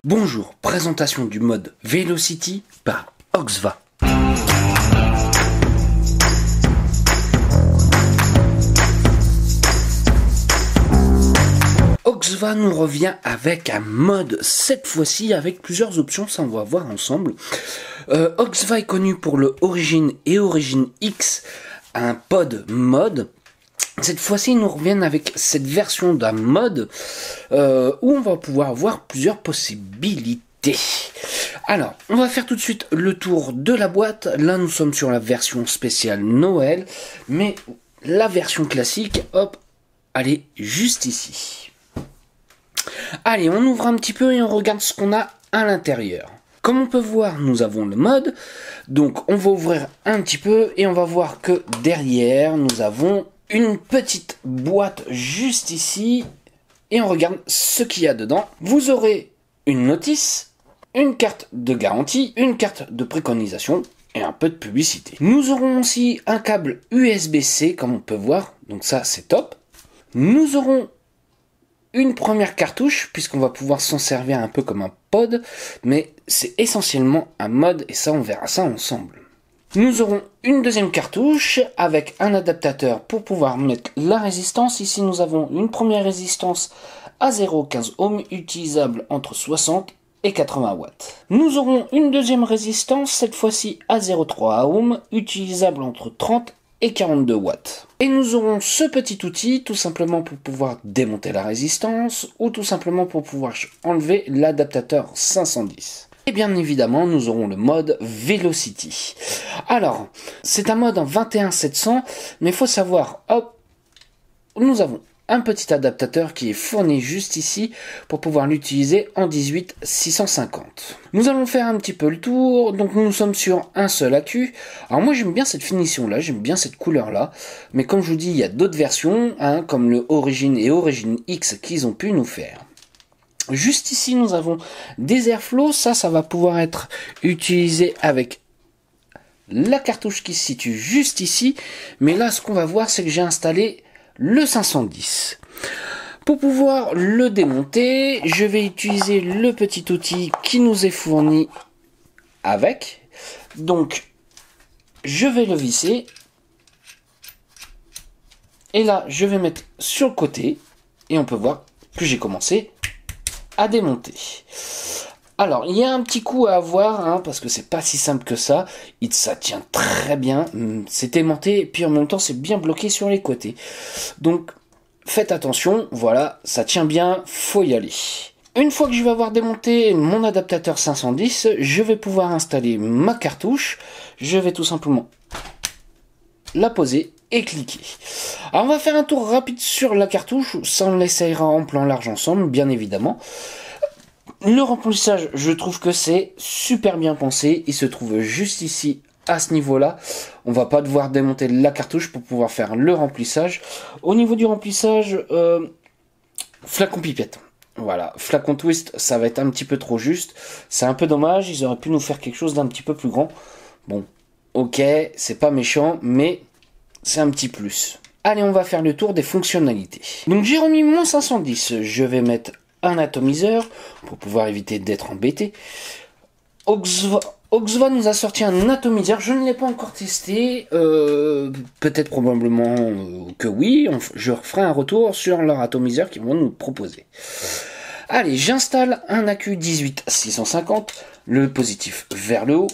Bonjour, présentation du mode Velocity par Oxva. Oxva nous revient avec un mode, cette fois-ci avec plusieurs options, ça on va voir ensemble. Oxva est connu pour le Origin et Origin X, un pod mode. Cette fois-ci, ils nous reviennent avec cette version d'un mode où on va pouvoir avoir plusieurs possibilités. Alors, on va faire tout de suite le tour de la boîte. Là, nous sommes sur la version spéciale Noël, mais la version classique, hop, elle est juste ici. Allez, on ouvre un petit peu et on regarde ce qu'on a à l'intérieur. Comme on peut voir, nous avons le mode. Donc, on va ouvrir un petit peu et on va voir que derrière, nous avons une petite boîte juste ici et on regarde ce qu'il y a dedans. Vous aurez une notice, une carte de garantie, une carte de préconisation et un peu de publicité. Nous aurons aussi un câble USB-C comme on peut voir, donc ça c'est top. Nous aurons une première cartouche puisqu'on va pouvoir s'en servir un peu comme un pod, mais c'est essentiellement un mode et ça on verra ça ensemble. Nous aurons une deuxième cartouche avec un adaptateur pour pouvoir mettre la résistance. Ici, nous avons une première résistance à 0,15 ohms utilisable entre 60 et 80 watts. Nous aurons une deuxième résistance, cette fois-ci à 0,3 ohms, utilisable entre 30 et 42 watts. Et nous aurons ce petit outil tout simplement pour pouvoir démonter la résistance ou tout simplement pour pouvoir enlever l'adaptateur 510. Et bien évidemment, nous aurons le mode Velocity. Alors, c'est un mode en 21700, mais il faut savoir, hop, nous avons un petit adaptateur qui est fourni juste ici pour pouvoir l'utiliser en 18650. Nous allons faire un petit peu le tour, donc nous sommes sur un seul accu. Alors moi j'aime bien cette finition là, j'aime bien cette couleur là, mais comme je vous dis, il y a d'autres versions, comme le Origin et Origin X qu'ils ont pu nous faire. Juste ici, nous avons des airflows. Ça va pouvoir être utilisé avec la cartouche qui se situe juste ici. Mais là, ce qu'on va voir, c'est que j'ai installé le 510. Pour pouvoir le démonter, je vais utiliser le petit outil qui nous est fourni avec. Donc, je vais le visser. Et là, je vais mettre sur le côté. Et on peut voir que j'ai commencé à démonter. Alors, il y a un petit coup à avoir, parce que c'est pas si simple que ça. Ça tient très bien. C'est aimanté, et puis en même temps, c'est bien bloqué sur les côtés. Donc, faites attention. Voilà, ça tient bien, faut y aller. Une fois que je vais avoir démonté mon adaptateur 510, je vais pouvoir installer ma cartouche. Je vais tout simplement la poser et cliquer. Alors on va faire un tour rapide sur la cartouche, ça on l'essayera en plan large ensemble, bien évidemment. Le remplissage, je trouve que c'est super bien pensé, il se trouve juste ici, à ce niveau-là. On va pas devoir démonter la cartouche pour pouvoir faire le remplissage. Au niveau du remplissage, flacon pipette. Voilà, flacon twist, ça va être un petit peu trop juste. C'est un peu dommage, ils auraient pu nous faire quelque chose d'un petit peu plus grand. Bon, ok, c'est pas méchant, mais c'est un petit plus. Allez, on va faire le tour des fonctionnalités. Donc j'ai remis mon 510, je vais mettre un atomiseur pour pouvoir éviter d'être embêté. Oxva nous a sorti un atomiseur, je ne l'ai pas encore testé, peut-être probablement que oui, je ferai un retour sur leur atomiseur qu'ils vont nous proposer. Allez, j'installe un accu 18650, le positif vers le haut,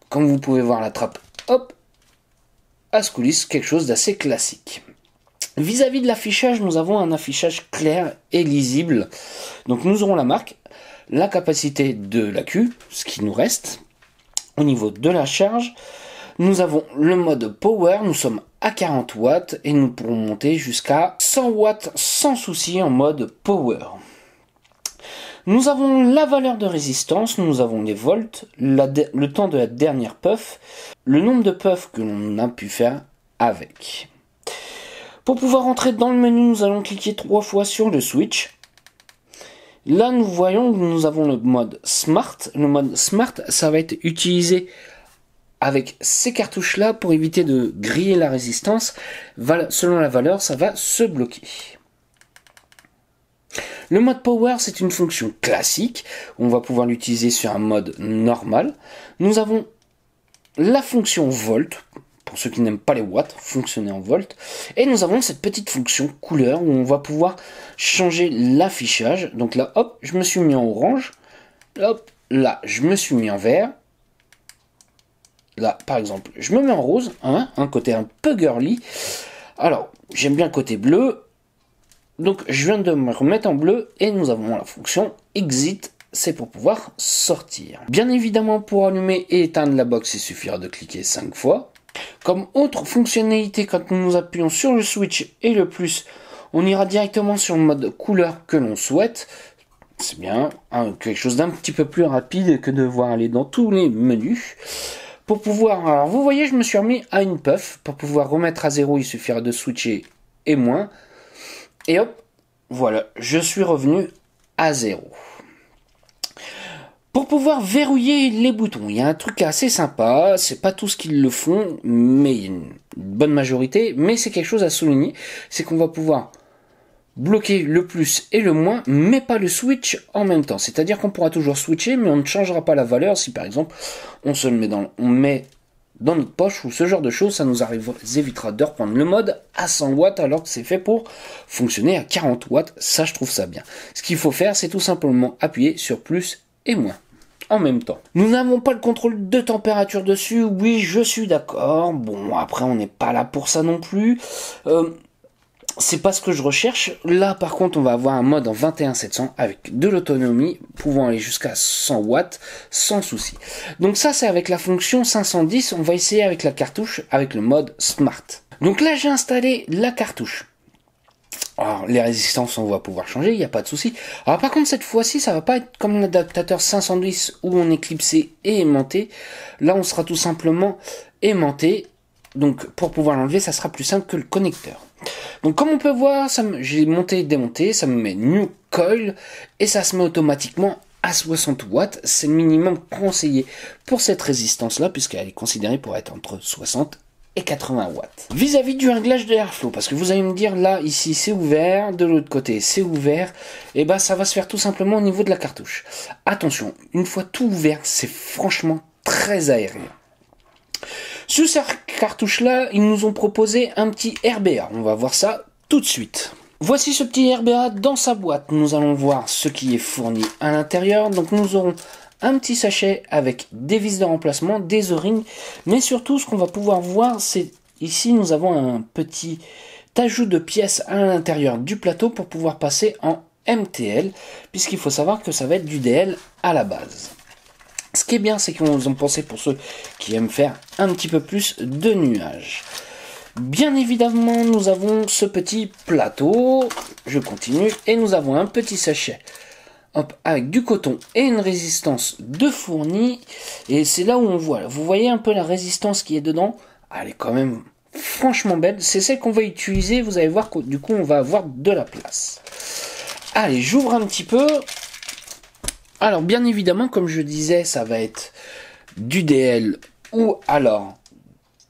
comme vous pouvez voir la trappe, hop, à ce coulisse, quelque chose d'assez classique. Vis-à-vis de l'affichage, nous avons un affichage clair et lisible. Donc nous aurons la marque, la capacité de l'accu, ce qui nous reste. Au niveau de la charge, nous avons le mode Power, nous sommes à 40 watts et nous pourrons monter jusqu'à 100 watts sans souci en mode Power. Nous avons la valeur de résistance, nous avons les volts, le temps de la dernière puff, le nombre de puffs que l'on a pu faire avec. Pour pouvoir entrer dans le menu, nous allons cliquer 3 fois sur le switch. Là, nous voyons que nous avons le mode Smart. Le mode Smart, ça va être utilisé avec ces cartouches-là, pour éviter de griller la résistance, selon la valeur, ça va se bloquer. Le mode Power, c'est une fonction classique. On va pouvoir l'utiliser sur un mode normal. Nous avons la fonction Volt, pour ceux qui n'aiment pas les watts, fonctionner en volt. Et nous avons cette petite fonction couleur, où on va pouvoir changer l'affichage. Donc là, hop, je me suis mis en orange. Hop, là, je me suis mis en vert. Là, par exemple, je me mets en rose, hein, un côté un peu girly. Alors, j'aime bien le côté bleu. Donc je viens de me remettre en bleu et nous avons la fonction Exit, c'est pour pouvoir sortir. Bien évidemment, pour allumer et éteindre la box, il suffira de cliquer 5 fois. Comme autre fonctionnalité, quand nous appuyons sur le switch et le plus, on ira directement sur le mode couleur que l'on souhaite. C'est bien, hein, quelque chose d'un petit peu plus rapide que de devoir aller dans tous les menus. Pour pouvoir, alors vous voyez, je me suis remis à une puff. Pour pouvoir remettre à 0, il suffira de switcher et moins. Et hop, voilà, je suis revenu à 0. Pour pouvoir verrouiller les boutons, il y a un truc assez sympa, c'est pas tous qui le font, mais il y a une bonne majorité, mais c'est quelque chose à souligner, c'est qu'on va pouvoir bloquer le plus et le moins, mais pas le switch en même temps. C'est-à-dire qu'on pourra toujours switcher, mais on ne changera pas la valeur si par exemple on met dans notre poche ou ce genre de choses, ça nous évitera de reprendre le mode à 100 watts alors que c'est fait pour fonctionner à 40 watts. Ça, je trouve ça bien. Ce qu'il faut faire, c'est tout simplement appuyer sur plus et moins en même temps. Nous n'avons pas le contrôle de température dessus. Oui, je suis d'accord. Bon, après, on n'est pas là pour ça non plus. C'est pas ce que je recherche. Là, par contre, on va avoir un mode en 21700 avec de l'autonomie pouvant aller jusqu'à 100 watts sans souci. Donc ça, c'est avec la fonction 510. On va essayer avec la cartouche, avec le mode Smart. Donc là, j'ai installé la cartouche. Alors, les résistances, on va pouvoir changer, il n'y a pas de souci. Alors par contre, cette fois-ci, ça va pas être comme l'adaptateur 510 où on est clipsé et aimanté. Là, on sera tout simplement aimanté. Donc pour pouvoir l'enlever, ça sera plus simple que le connecteur. Donc comme on peut voir, j'ai monté et démonté, ça me met New Coil et ça se met automatiquement à 60 watts. C'est le minimum conseillé pour cette résistance-là puisqu'elle est considérée pour être entre 60 et 80 watts. Vis-à-vis du réglage de airflow, parce que vous allez me dire là, ici c'est ouvert, de l'autre côté c'est ouvert, et ben ça va se faire tout simplement au niveau de la cartouche. Attention, une fois tout ouvert, c'est franchement très aérien. Sur cette cartouche-là, ils nous ont proposé un petit RBA. On va voir ça tout de suite. Voici ce petit RBA dans sa boîte. Nous allons voir ce qui est fourni à l'intérieur. Donc nous aurons un petit sachet avec des vis de remplacement, des O-rings. Mais surtout, ce qu'on va pouvoir voir, c'est ici, nous avons un petit ajout de pièces à l'intérieur du plateau pour pouvoir passer en MTL. Puisqu'il faut savoir que ça va être du DL à la base. Ce qui est bien, c'est qu'ils ont pensé pour ceux qui aiment faire un petit peu plus de nuages. Bien évidemment, nous avons ce petit plateau. Je continue. Et nous avons un petit sachet hop, avec du coton et une résistance de fourni. Et c'est là où on voit. Vous voyez un peu la résistance qui est dedans. Elle est quand même franchement belle. C'est celle qu'on va utiliser. Vous allez voir que du coup, on va avoir de la place. Allez, j'ouvre un petit peu. Alors bien évidemment, comme je disais, ça va être du DL ou alors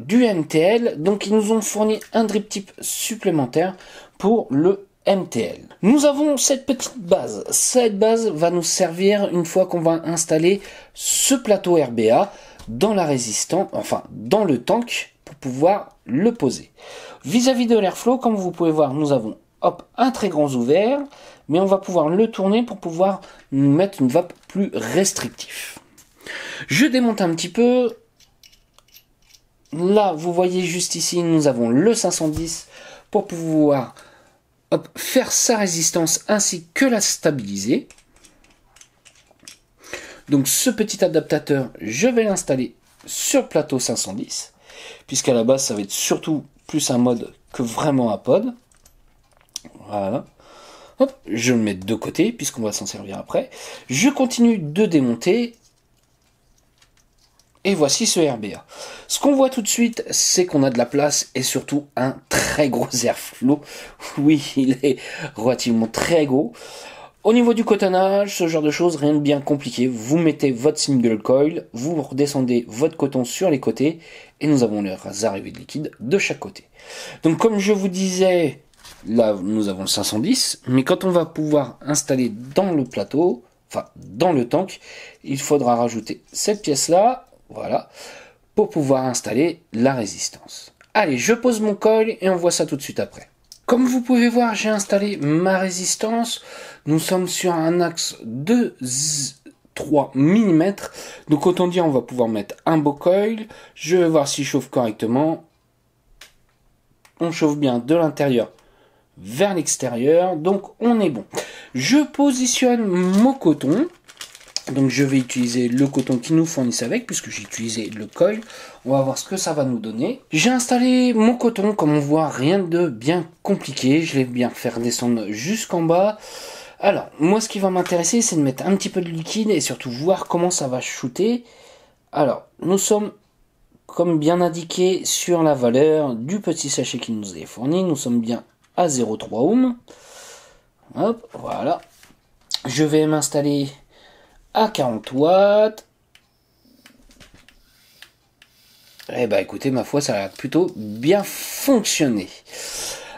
du MTL. Donc ils nous ont fourni un drip tip supplémentaire pour le MTL. Nous avons cette petite base. Cette base va nous servir une fois qu'on va installer ce plateau RBA dans la résistance, enfin dans le tank pour pouvoir le poser. Vis-à-vis de l'airflow, comme vous pouvez voir, nous avons hop, un très grand ouvert, mais on va pouvoir le tourner pour pouvoir mettre une vape plus restrictive. Je démonte un petit peu. Là, vous voyez juste ici, nous avons le 510 pour pouvoir hop, faire sa résistance ainsi que la stabiliser. Donc ce petit adaptateur, je vais l'installer sur le plateau 510, puisqu'à la base, ça va être surtout plus un mode que vraiment un pod. Voilà. Hop, je le mets de côté, puisqu'on va s'en servir après. Je continue de démonter. Et voici ce RBA. Ce qu'on voit tout de suite, c'est qu'on a de la place et surtout un très gros airflow. Oui, il est relativement très gros. Au niveau du cotonnage, ce genre de choses, rien de bien compliqué. Vous mettez votre single coil, vous redescendez votre coton sur les côtés, et nous avons les arrivées de liquide de chaque côté. Donc comme je vous disais, là nous avons le 510, mais quand on va pouvoir installer dans le plateau, enfin dans le tank, il faudra rajouter cette pièce-là, voilà, pour pouvoir installer la résistance. Allez, je pose mon coil et on voit ça tout de suite après. Comme vous pouvez voir, j'ai installé ma résistance. Nous sommes sur un axe de 3 mm. Donc autant dire, on va pouvoir mettre un beau coil. Je vais voir s'il chauffe correctement. On chauffe bien de l'intérieur vers l'extérieur. Donc on est bon. Je positionne mon coton. Donc je vais utiliser le coton qui nous fournissent avec, puisque j'ai utilisé le coil. On va voir ce que ça va nous donner. J'ai installé mon coton, comme on voit, rien de bien compliqué. Je l'ai bien faire descendre jusqu'en bas. Alors, moi ce qui va m'intéresser, c'est de mettre un petit peu de liquide et surtout voir comment ça va shooter. Alors, nous sommes, comme bien indiqué sur la valeur du petit sachet qui nous est fourni, nous sommes bien à 0,3 ohm. Hop, voilà. Je vais m'installer à 40 watts. Eh ben écoutez, ma foi, ça a plutôt bien fonctionné.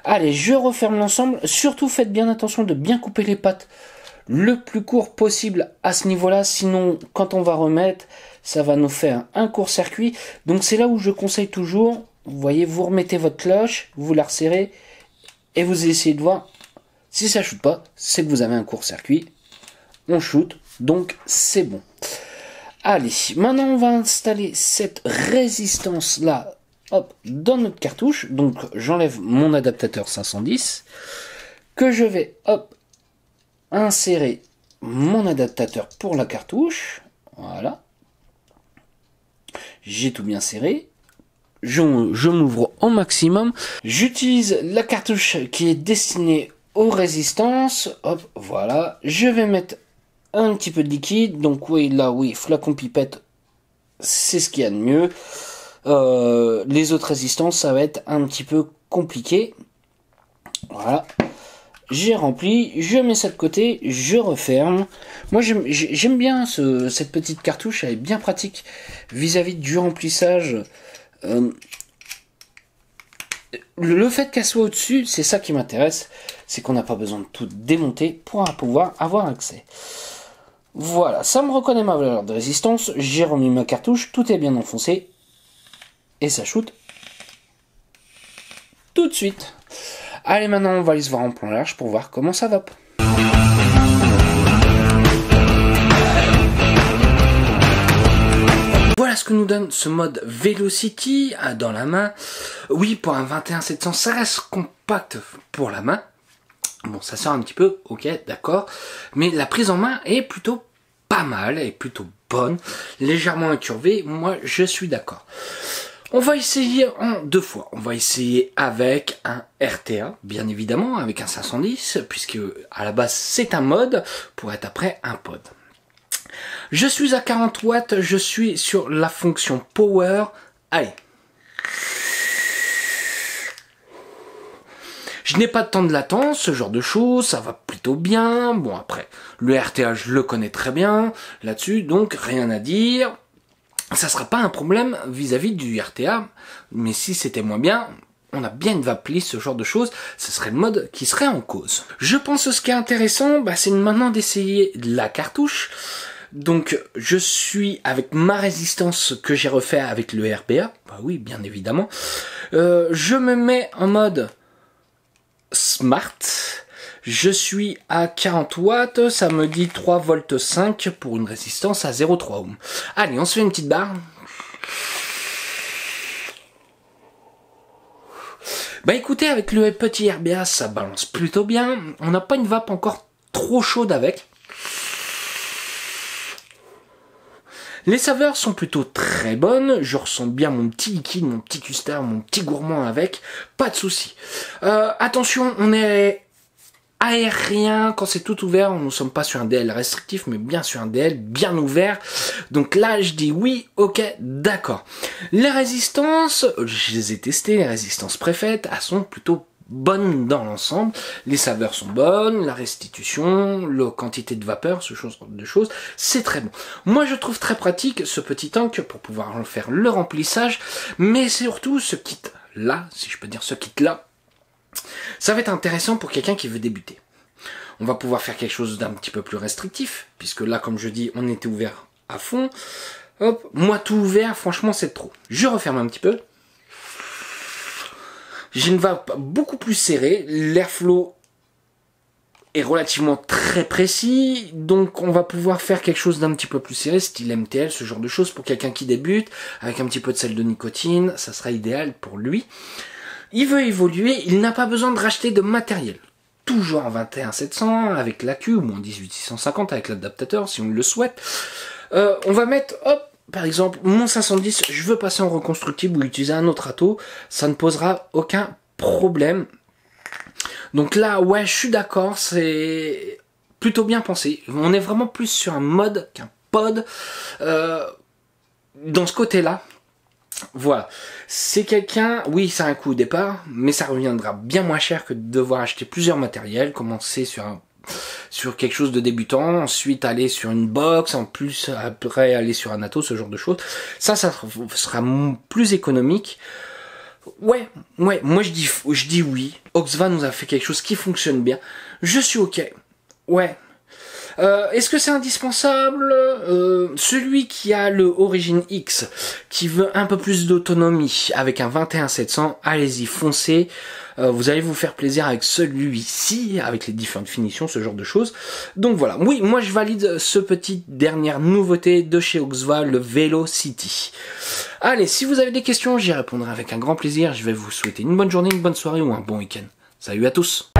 Allez, je referme l'ensemble. Surtout faites bien attention de bien couper les pattes le plus court possible à ce niveau-là. Sinon, quand on va remettre, ça va nous faire un court-circuit. Donc c'est là où je conseille toujours, vous voyez, vous remettez votre cloche, vous la resserrez et vous essayez de voir. Si ça shoot pas, c'est que vous avez un court-circuit. On shoot, donc c'est bon. Allez, maintenant on va installer cette résistance là, hop, dans notre cartouche. Donc j'enlève mon adaptateur 510, que je vais, hop, insérer mon adaptateur pour la cartouche. Voilà. J'ai tout bien serré. Je m'ouvre au maximum. J'utilise la cartouche qui est destinée aux résistances. Hop, voilà. Je vais mettre un petit peu de liquide. Donc oui, là, oui, flacon pipette, c'est ce qu'il y a de mieux. Les autres résistances, ça va être un petit peu compliqué. Voilà. J'ai rempli, je mets ça de côté, je referme. Moi j'aime bien cette petite cartouche, elle est bien pratique vis-à-vis du remplissage. Le fait qu'elle soit au-dessus, c'est ça qui m'intéresse, c'est qu'on n'a pas besoin de tout démonter pour pouvoir avoir accès. Voilà, ça me reconnaît ma valeur de résistance, j'ai remis ma cartouche, tout est bien enfoncé, et ça shoot tout de suite. Allez, maintenant on va aller se voir en plan large pour voir comment ça va. Voilà ce que nous donne ce mode Velocity dans la main. Oui, pour un 21-700, ça reste compact pour la main. Bon, ça sort un petit peu, ok, d'accord. Mais la prise en main est plutôt pas mal, elle est plutôt bonne, légèrement incurvée. Moi, je suis d'accord. On va essayer en deux fois. On va essayer avec un RTA, bien évidemment, avec un 510, puisque à la base c'est un mode, pour être après un pod. Je suis à 40 watts, je suis sur la fonction Power. Allez. Je n'ai pas de temps de latence, ce genre de choses, ça va plutôt bien. Bon après, le RTA je le connais très bien là-dessus, donc rien à dire. Ça sera pas un problème vis-à-vis du RTA, mais si c'était moins bien, on a bien une vape lisse, ce genre de choses, ce serait le mode qui serait en cause. Je pense que ce qui est intéressant, c'est maintenant d'essayer la cartouche. Donc je suis avec ma résistance que j'ai refait avec le RBA, oui bien évidemment. Je me mets en mode Smart. Je suis à 40 watts, ça me dit 3 volts 5 pour une résistance à 0,3 ohm. Allez, on se fait une petite barre. Écoutez, avec le petit RBA, ça balance plutôt bien. On n'a pas une vape encore trop chaude avec. Les saveurs sont plutôt très bonnes, je ressens bien mon petit liquide, mon petit custard, mon petit gourmand avec, pas de souci. Attention, on est aérien quand c'est tout ouvert, nous ne sommes pas sur un DL restrictif, mais bien sur un DL bien ouvert. Donc là, je dis oui, ok, d'accord. Les résistances, je les ai testées, les résistances préfaites, elles sont plutôt bonne dans l'ensemble. Les saveurs sont bonnes, la restitution, la quantité de vapeur, ce genre de choses, c'est très bon. Moi, je trouve très pratique ce petit tank pour pouvoir en faire le remplissage, mais surtout ce kit-là, si je peux dire ce kit-là, ça va être intéressant pour quelqu'un qui veut débuter. On va pouvoir faire quelque chose d'un petit peu plus restrictif, puisque là, comme je dis, on était ouvert à fond. Hop, moi tout ouvert, franchement, c'est trop. Je referme un petit peu. J'ai une vape beaucoup plus serrée. L'airflow est relativement très précis, donc on va pouvoir faire quelque chose d'un petit peu plus serré, style MTL, ce genre de choses, pour quelqu'un qui débute, avec un petit peu de sel de nicotine, ça sera idéal pour lui. Il veut évoluer, il n'a pas besoin de racheter de matériel. Toujours en 21700 avec l'AQ, ou en 18650 avec l'adaptateur si on le souhaite. On va mettre, hop, par exemple, mon 510, je veux passer en reconstructible ou utiliser un autre ato, ça ne posera aucun problème. Donc là, ouais, je suis d'accord, c'est plutôt bien pensé. On est vraiment plus sur un mode qu'un pod. Dans ce côté-là, voilà. C'est quelqu'un, oui, ça a un coût au départ, mais ça reviendra bien moins cher que de devoir acheter plusieurs matériels, commencer sur quelque chose de débutant, ensuite aller sur une box, en plus après aller sur un ato, ce genre de choses. Ça sera plus économique. Ouais, moi je dis oui. Oxva nous a fait quelque chose qui fonctionne bien. Je suis ok. Ouais. Est-ce que c'est indispensable? Celui qui a le Origin X, qui veut un peu plus d'autonomie, avec un 21700, allez-y, foncez. Vous allez vous faire plaisir avec celui-ci, avec les différentes finitions, ce genre de choses. Donc voilà, oui, moi je valide ce petit dernière nouveauté de chez Oxva, le Velocity. Allez, si vous avez des questions, j'y répondrai avec un grand plaisir. Je vais vous souhaiter une bonne journée, une bonne soirée ou un bon week-end. Salut à tous!